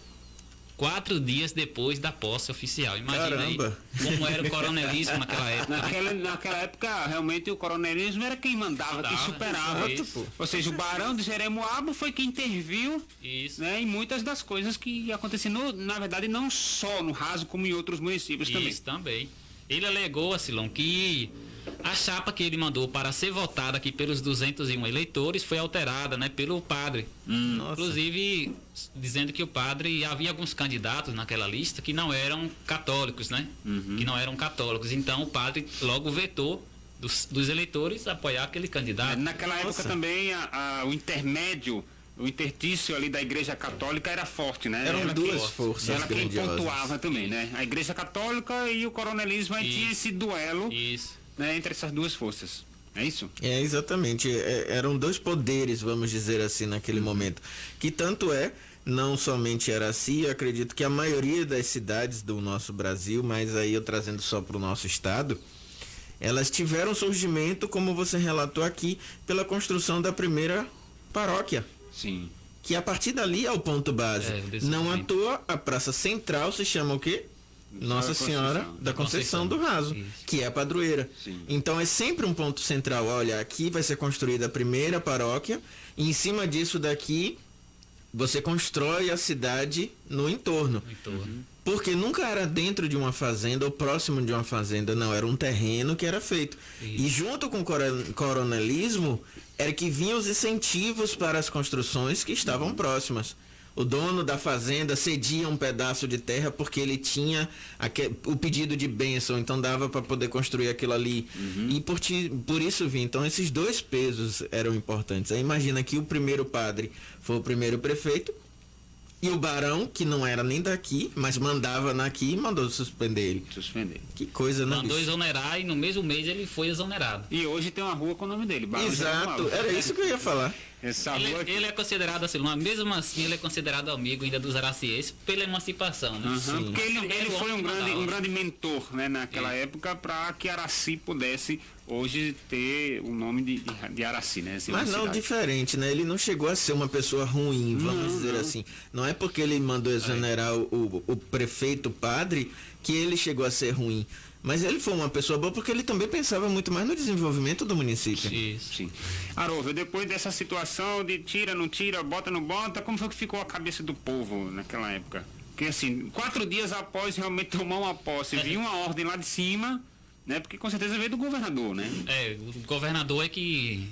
4 dias depois da posse oficial. Imagina. Caramba. Aí como era o coronelismo naquela época. Naquela época, realmente, o coronelismo era quem mandava, quem superava. Isso. Ou seja, o Barão de Jeremoabo foi quem interviu, Isso. né, em muitas das coisas que aconteciam, na verdade, não só no Raso, como em outros municípios também. Isso também. Ele alegou, Asilon, que a chapa que ele mandou para ser votada aqui pelos 201 eleitores foi alterada, né, pelo padre. Inclusive, dizendo que o padre, havia alguns candidatos naquela lista que não eram católicos, né? Que não eram católicos. Então, o padre logo vetou dos eleitores apoiar aquele candidato. Naquela época também o intermédio, o intertício ali da Igreja Católica era forte, né? Eram Ela duas forças Ela quem grandiosas. pontuava também, né? A Igreja Católica e o coronelismo, aí tinha esse duelo, né, entre essas duas forças. É isso? É, exatamente. Eram dois poderes, vamos dizer assim, naquele momento. Que tanto não somente Araci, eu acredito que a maioria das cidades do nosso Brasil, mas aí eu trazendo só para o nosso estado, elas tiveram surgimento, como você relatou aqui, pela construção da primeira paróquia. Sim. Que a partir dali é o ponto base. Não à toa, a Praça Central se chama o quê? Nossa Senhora da Conceição do Raso, que é a padroeira. Sim. Então é sempre um ponto central. Olha, aqui vai ser construída a primeira paróquia, e em cima disso daqui você constrói a cidade no entorno. Porque nunca era dentro de uma fazenda ou próximo de uma fazenda, não, era um terreno que era feito. E junto com o coronelismo era que vinham os incentivos para as construções que estavam próximas. O dono da fazenda cedia um pedaço de terra porque ele tinha o pedido de bênção, então dava para poder construir aquilo ali. E por isso, então esses dois pesos eram importantes. Aí imagina que o primeiro padre foi o primeiro prefeito, e o barão, que não era nem daqui, mas mandava naqui, mandou suspender ele. Que coisa, né? Mandou exonerar e no mesmo mês ele foi exonerado. E hoje tem uma rua com o nome dele, Barão. Exato, era isso que eu ia falar. Ele é considerado assim, mas mesmo assim ele é considerado amigo ainda dos aracienses pela emancipação, né? Porque ele foi um grande mentor, né, naquela época, para que Araci pudesse hoje ter o nome de Araci, né? Assim, mas não diferente, né? Ele não chegou a ser uma pessoa ruim, vamos dizer assim. Não é porque ele mandou exonerar o prefeito padre que ele chegou a ser ruim. Mas ele foi uma pessoa boa porque ele também pensava muito mais no desenvolvimento do município. Sim. Aróvio, depois dessa situação de tira, não tira, bota, não bota, como foi que ficou a cabeça do povo naquela época? Porque assim, 4 dias após realmente tomar uma posse, vinha uma ordem lá de cima, né? Porque com certeza veio do governador, né? O governador é que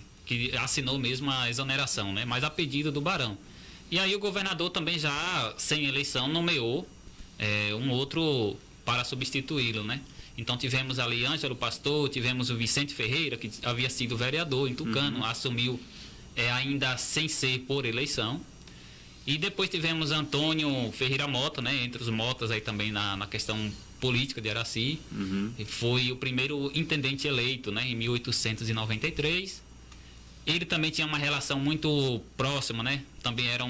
assinou mesmo a exoneração, né? Mas a pedido do barão. E aí o governador também já, sem eleição, nomeou um outro para substituí-lo, né? Então tivemos ali Ângelo Pastor, tivemos o Vicente Ferreira, que havia sido vereador em Tucano, assumiu ainda sem ser por eleição. E depois tivemos Antônio Ferreira Mota, né, entre os Motas aí também na questão política de Araci. Foi o primeiro intendente eleito, né, em 1893. Ele também tinha uma relação muito próxima, né? Também era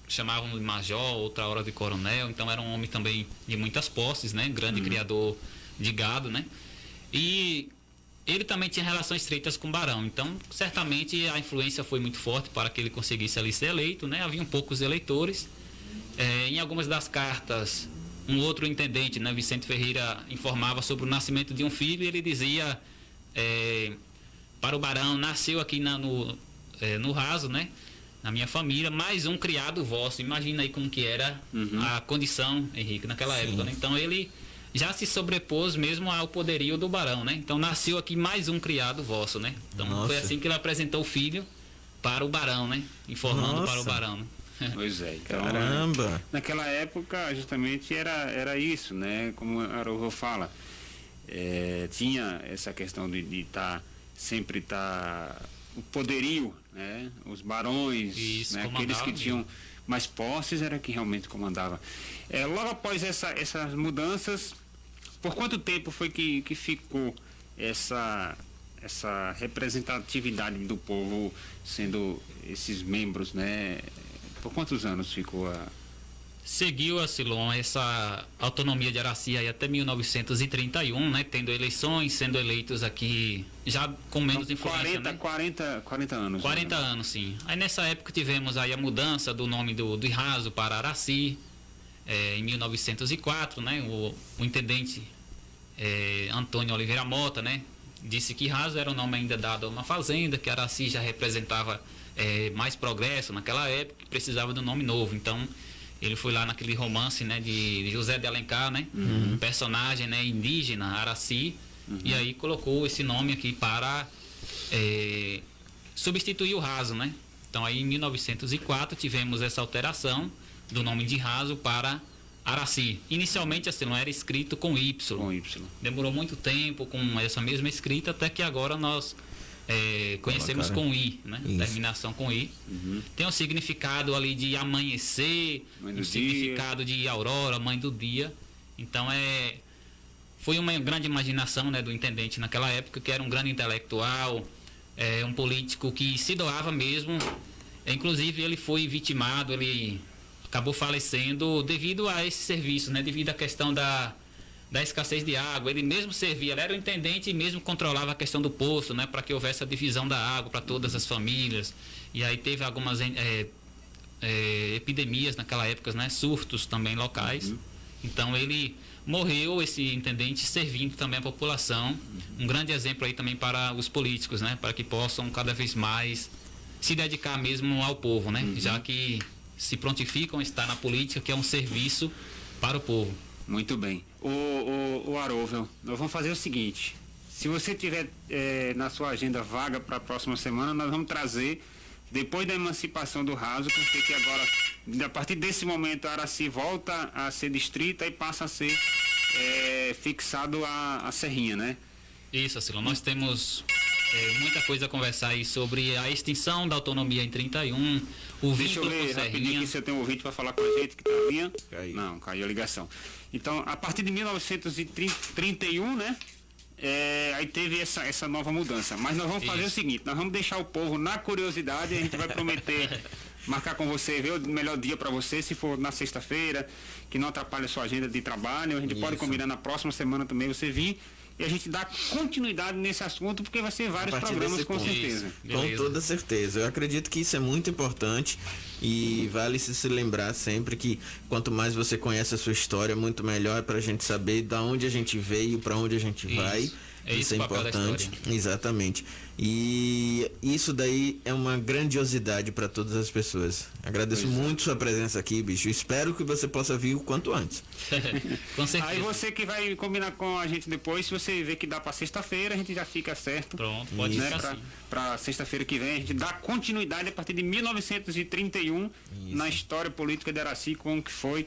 chamavam de major, outra hora de coronel, então era um homem também de muitas posses, né? Grande criador de gado, né? E ele também tinha relações estreitas com o barão, então certamente a influência foi muito forte para que ele conseguisse ali ser eleito, né? Haviam poucos eleitores. Em algumas das cartas, um outro intendente, né? Vicente Ferreira, informava sobre o nascimento de um filho e ele dizia para o barão: nasceu aqui no Raso, né? Na minha família, mais um criado vosso. Imagina aí como que era a condição, Henrique, naquela época, né? Então ele já se sobrepôs mesmo ao poderio do barão, né? Então nasceu aqui mais um criado vosso, né? Então foi assim que ele apresentou o filho para o barão, né? Informando para o barão, né? Pois é. Então, Caramba! Naquela época, justamente, era isso, né? Como a Arovo fala, tinha essa questão de sempre estar o poderio, né? Os barões, né? Aqueles que tinham mais posses era que realmente comandava. Logo após essas mudanças, por quanto tempo foi que ficou essa representatividade do povo sendo esses membros, né? Por quantos anos ficou Seguiu, Asilon, essa autonomia de Araci aí até 1931, né? Tendo eleições, sendo eleitos aqui já com menos influência, 40 anos. 40 né? anos, sim. Aí nessa época tivemos aí a mudança do nome do Raso para Araci, em 1904, né? O intendente Antônio Oliveira Mota, né? Disse que Raso era o nome ainda dado a uma fazenda, que Araci já representava mais progresso naquela época, que precisava de um nome novo. Então Ele foi lá naquele romance, né, de José de Alencar, né? Um personagem, né, indígena, Araci. E aí colocou esse nome aqui para substituir o raso, né? Então aí em 1904 tivemos essa alteração do nome de raso para Araci. Inicialmente assim, não era escrito com Y. Com Y. Demorou muito tempo com essa mesma escrita, até que agora nós conhecemos com I, né? Isso. Terminação com I. Tem um significado ali de amanhecer, Mãe do um significado de aurora, mãe do dia. Então foi uma grande imaginação, né, do intendente naquela época, que era um grande intelectual, um político que se doava mesmo. Inclusive ele foi vitimado, ele acabou falecendo devido a esse serviço, né, devido à questão da escassez de água. Ele mesmo servia, ele era o intendente e mesmo controlava a questão do poço, né, para que houvesse a divisão da água para todas as famílias. E aí teve algumas epidemias naquela época, né, surtos também locais. Então ele morreu, esse intendente, servindo também a população. Um grande exemplo aí também para os políticos, né, para que possam cada vez mais se dedicar mesmo ao povo, né, já que se prontificam a estar na política, que é um serviço para o povo. Muito bem. O Arovel, nós vamos fazer o seguinte: se você tiver na sua agenda vaga para a próxima semana, nós vamos trazer, depois da emancipação do raso, porque que agora, a partir desse momento, a Araci volta a ser distrita e passa a ser fixado a Serrinha, né? Isso, Acilon. Nós temos muita coisa a conversar aí sobre a extinção da autonomia em 31, o Deixa eu vínculo com ver rapidinho Serrinha. aqui se eu tenho um ouvinte para falar com a gente que tá vinha. Caiu. Não, caiu a ligação. Então, a partir de 1931, né? Aí teve essa nova mudança. Mas nós vamos fazer o Isso. seguinte: nós vamos deixar o povo na curiosidade. A gente vai prometer marcar com você, ver o melhor dia para você, se for na sexta-feira, que não atrapalhe a sua agenda de trabalho. A gente pode Isso. combinar na próxima semana também você vir e a gente dá continuidade nesse assunto, porque vai ser vários partir programas desse com ponto. certeza. Isso. Com Beleza. toda certeza. Eu acredito que isso é muito importante e vale se lembrar sempre que quanto mais você conhece a sua história, muito melhor para a gente saber da onde a gente veio, para onde a gente Isso. vai. É Isso esse é o papel da importante. história. Exatamente. E isso daí é uma grandiosidade para todas as pessoas. Agradeço muito sua presença aqui, bicho. Espero que você possa vir o quanto antes. Com certeza. Aí você que vai combinar com a gente depois, se você vê que dá para sexta-feira, a gente já fica certo. Pronto, pode Né, ficar assim. para sexta-feira que vem, a gente dá continuidade a partir de 1931 na história política de Araci, como que foi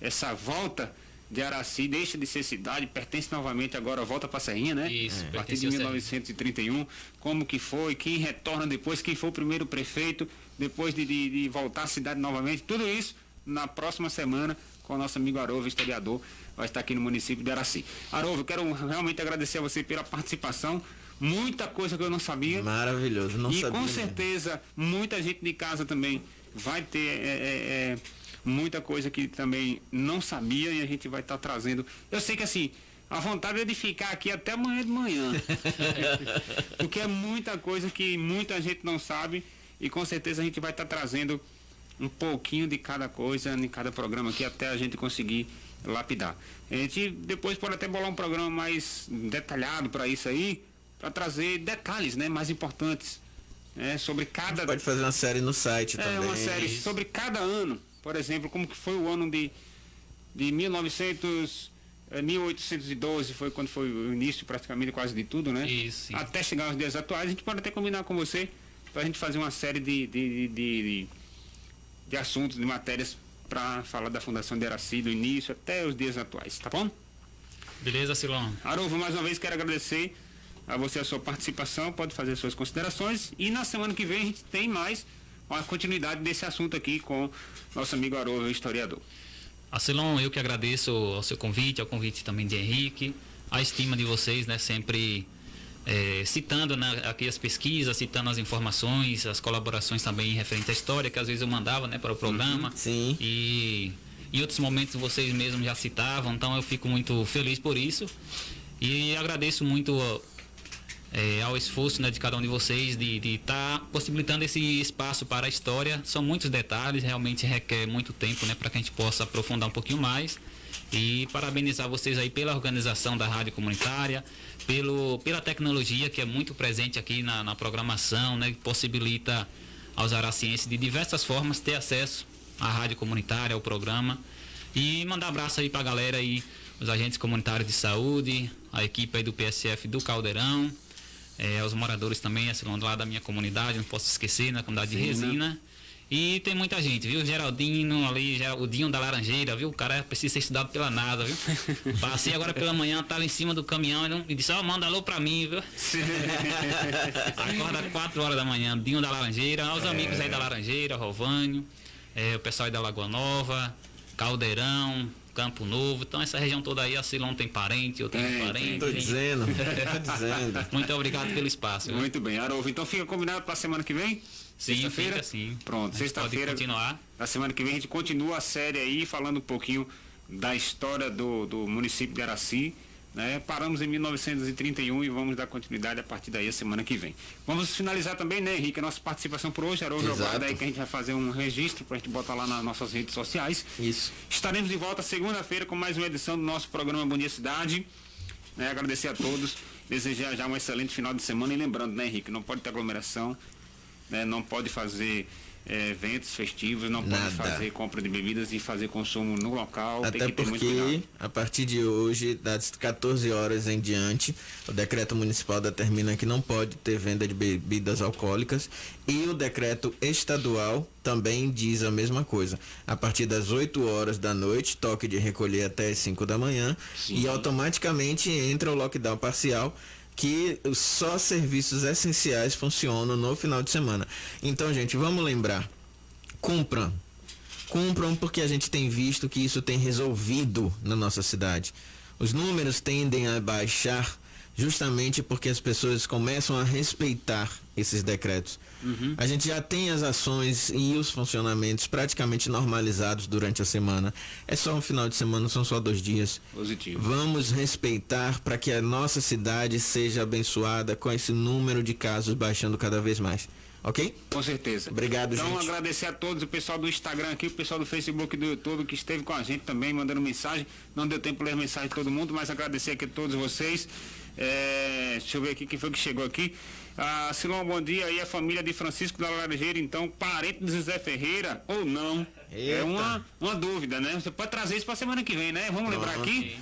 essa volta de Araci, deixa de ser cidade, pertence novamente agora, volta para Serrinha, né? Isso, A partir pertence de a Serrinha. 1931, como que foi, quem retorna depois, quem foi o primeiro prefeito, depois de voltar à cidade novamente, tudo isso na próxima semana com o nosso amigo Arovel, historiador, vai estar aqui no município de Araci. Arovel, quero realmente agradecer a você pela participação, muita coisa que eu não sabia. Maravilhoso. Não E sabia com mesmo. certeza muita gente de casa também vai ter muita coisa que também não sabia e a gente vai estar trazendo. Eu sei que assim, a vontade é de ficar aqui até amanhã de manhã. Porque é muita coisa que muita gente não sabe e com certeza a gente vai estar trazendo um pouquinho de cada coisa em cada programa aqui até a gente conseguir lapidar. A gente depois pode até bolar um programa mais detalhado para isso aí, para trazer detalhes, né, mais importantes, sobre cada. Pode fazer uma série no site também. Uma série sobre cada ano, por exemplo, como que foi o ano de 1812, foi quando foi o início praticamente quase de tudo, né? Isso, sim. Até chegar aos dias atuais, a gente pode até combinar com você para a gente fazer uma série de assuntos, de matérias para falar da Fundação de Araci, do início até os dias atuais, tá bom? Beleza, Silon? Arovel, mais uma vez quero agradecer a você a sua participação, pode fazer suas considerações e na semana que vem a gente tem mais uma continuidade desse assunto aqui com nosso amigo Arovel, historiador. Acilon, eu que agradeço ao seu convite, ao convite também de Henrique, a estima de vocês, né, sempre citando, né, aqui as pesquisas, citando as informações, as colaborações também referente à história, que às vezes eu mandava, né, para o programa. Sim. E em outros momentos vocês mesmos já citavam, então eu fico muito feliz por isso. E agradeço muito ao esforço, né, de cada um de vocês de estar possibilitando esse espaço para a história. São muitos detalhes, realmente requer muito tempo, né, para que a gente possa aprofundar um pouquinho mais. E parabenizar vocês aí pela organização da rádio comunitária, pela tecnologia que é muito presente aqui na programação, né, que possibilita aos aracienses de diversas formas ter acesso a rádio comunitária, o programa. E mandar abraço aí pra galera aí, os agentes comunitários de saúde, a equipe aí do PSF do Caldeirão, os moradores também, lá da minha comunidade, não posso esquecer, na comunidade de Resina. E tem muita gente, viu? Geraldino ali, o Dinho da Laranjeira, viu? O cara precisa ser estudado pela NASA, viu? Passei agora pela manhã, tava em cima do caminhão e disse, manda alô pra mim, viu? Acorda 4 horas da manhã, Dinho da Laranjeira, aos amigos aí da Laranjeira, Rovânio, o pessoal aí da Lagoa Nova, Caldeirão, Campo Novo. Então essa região toda aí, a Silon tem parente, eu tenho parente. Tô dizendo. Muito obrigado pelo espaço. Viu? Muito bem, Haroldo. Então fica combinado para a semana que vem? Sim, sexta-feira? Sim. Pronto, sexta-feira. Continuar. Na semana que vem a gente continua a série aí, falando um pouquinho da história do município de Araci. Né? Paramos em 1931 e vamos dar continuidade a partir daí a semana que vem. Vamos finalizar também, né, Henrique, a nossa participação por hoje. Haroldo, aguarda aí que a gente vai fazer um registro para a gente botar lá nas nossas redes sociais. Isso. Estaremos de volta segunda-feira com mais uma edição do nosso programa Bom Dia Cidade. Né? Agradecer a todos, desejar já um excelente final de semana e lembrando, né, Henrique, não pode ter aglomeração. Né, não pode fazer eventos festivos, não pode fazer compra de bebidas e fazer consumo no local. Até tem que ter porque, muito cuidado. a partir de hoje, das 14 horas em diante, o decreto municipal determina que não pode ter venda de bebidas alcoólicas e o decreto estadual também diz a mesma coisa. A partir das 8 horas da noite, toque de recolher até as 5 da manhã. Sim. E automaticamente entra o lockdown parcial, que só serviços essenciais funcionam no final de semana. Então, gente, vamos lembrar, cumpram porque a gente tem visto que isso tem resolvido na nossa cidade. Os números tendem a baixar justamente porque as pessoas começam a respeitar esses decretos. A gente já tem as ações e os funcionamentos praticamente normalizados durante a semana. É só um final de semana, são só 2 dias. Positivo. Vamos respeitar para que a nossa cidade seja abençoada com esse número de casos baixando cada vez mais. Ok? Com certeza. Obrigado, então, gente. agradecer a todos, o pessoal do Instagram aqui, o pessoal do Facebook e do YouTube que esteve com a gente também, mandando mensagem. Não deu tempo de ler mensagem de todo mundo, mas agradecer aqui a todos vocês. Deixa eu ver aqui quem foi que chegou aqui. Silon, bom dia. Aí a família de Francisco da Laranjeira, então, parente de José Ferreira ou não? Eita. É uma dúvida, né? Você pode trazer isso para semana que vem, né? Vamos lembrar aqui?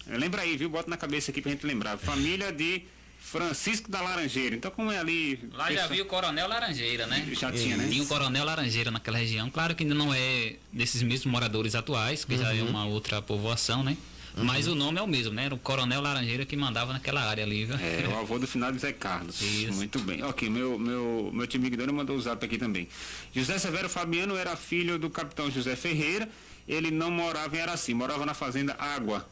Lembra aí, viu? Bota na cabeça aqui pra gente lembrar. Família de Francisco da Laranjeira. Então, como é ali... Lá já viu o Coronel Laranjeira, né? Já tinha, né? Tinha o Coronel Laranjeira naquela região. Claro que ainda não é desses mesmos moradores atuais, que já é uma outra povoação, né? Mas o nome é o mesmo, né? Era o Coronel Laranjeira que mandava naquela área ali, viu? O avô do finado Zé Carlos. Isso. Muito bem. Ok, meu time Migdônio mandou o zap aqui também. José Severo Fabiano era filho do capitão José Ferreira. Ele não morava em Araci, morava na fazenda Água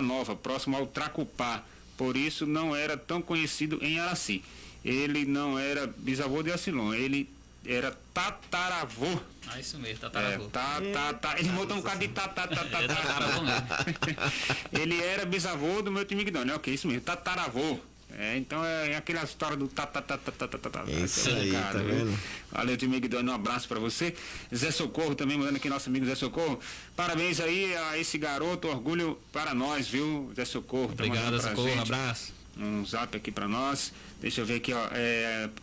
Nova, próximo ao Tracupá. Por isso não era tão conhecido em Araci. Ele não era bisavô de Acilon, ele era tataravô. Isso mesmo, tataravô. Ele botou um bocado de tataravô mesmo. Ele era bisavô do meu time Migdônio, ok, isso mesmo, tataravô. Então é aquela história do Isso aí, cara, tá vendo? Valeu, time Migdônio, um abraço pra você. Zé Socorro também, mandando aqui nosso amigo Zé Socorro. Parabéns aí a esse garoto, orgulho para nós, viu, Zé Socorro. Obrigado, Socorro, um abraço. Um zap aqui para nós. Deixa eu ver aqui, ó.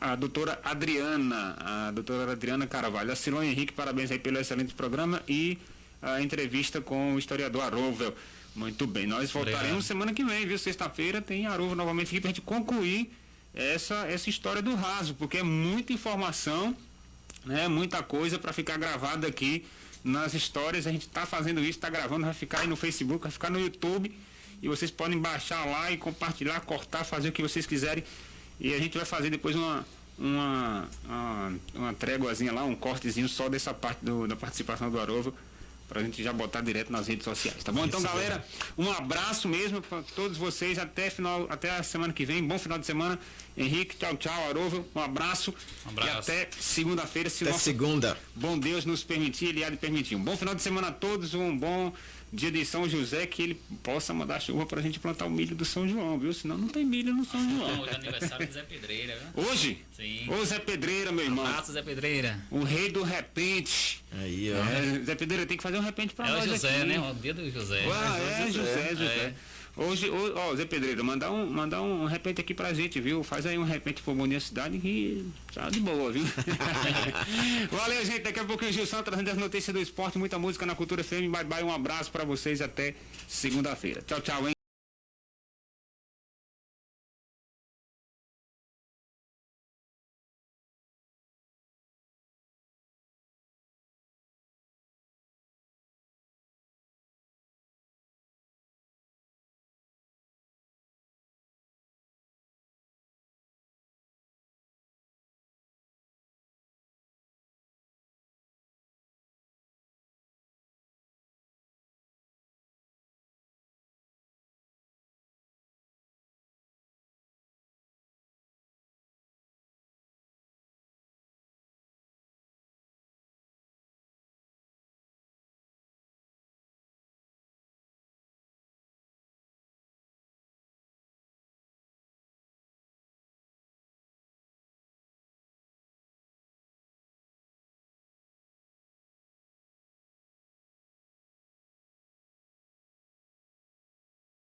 A doutora Adriana Carvalho. A Silon Henrique, parabéns aí pelo excelente programa e a entrevista com o historiador Arouvel. Muito bem, nós voltaremos semana que vem, viu? Sexta-feira tem Arouvel novamente aqui pra gente concluir essa história do raso, porque é muita informação, né? Muita coisa para ficar gravada aqui nas histórias. A gente tá fazendo isso, tá gravando, vai ficar aí no Facebook, vai ficar no YouTube. E vocês podem baixar lá e compartilhar, cortar, fazer o que vocês quiserem. E a gente vai fazer depois uma tréguazinha lá, um cortezinho só dessa parte da participação do Arouvel, pra gente já botar direto nas redes sociais, tá bom? Então, galera, um abraço mesmo para todos vocês, até a semana que vem. Bom final de semana. Henrique, tchau, Arouvel, um abraço. E até segunda-feira, se até segunda. Bom Deus nos permitir, Ele há de permitir. Um bom final de semana a todos, um bom dia de São José, que ele possa mandar chuva pra gente plantar o milho do São João, viu? Senão não tem milho no São João. Hoje é aniversário do Zé Pedreira, viu? Hoje? Sim. Ô Zé Pedreira, meu irmão. Abraço, Zé Pedreira. O rei do repente. Aí, ó. Zé Pedreira tem que fazer um repente pra nós aqui. É o José, né? O dia do José. José. Hoje, ó, Zé Pedreiro, mandar um repente aqui pra gente, viu? Faz aí um repente pro Bom Dia Cidade que tá de boa, viu? Valeu, gente. Daqui a pouquinho o Gilson trazendo as notícias do esporte, muita música na Cultura FM. Bye, bye. Um abraço pra vocês até segunda-feira. Tchau, tchau, hein?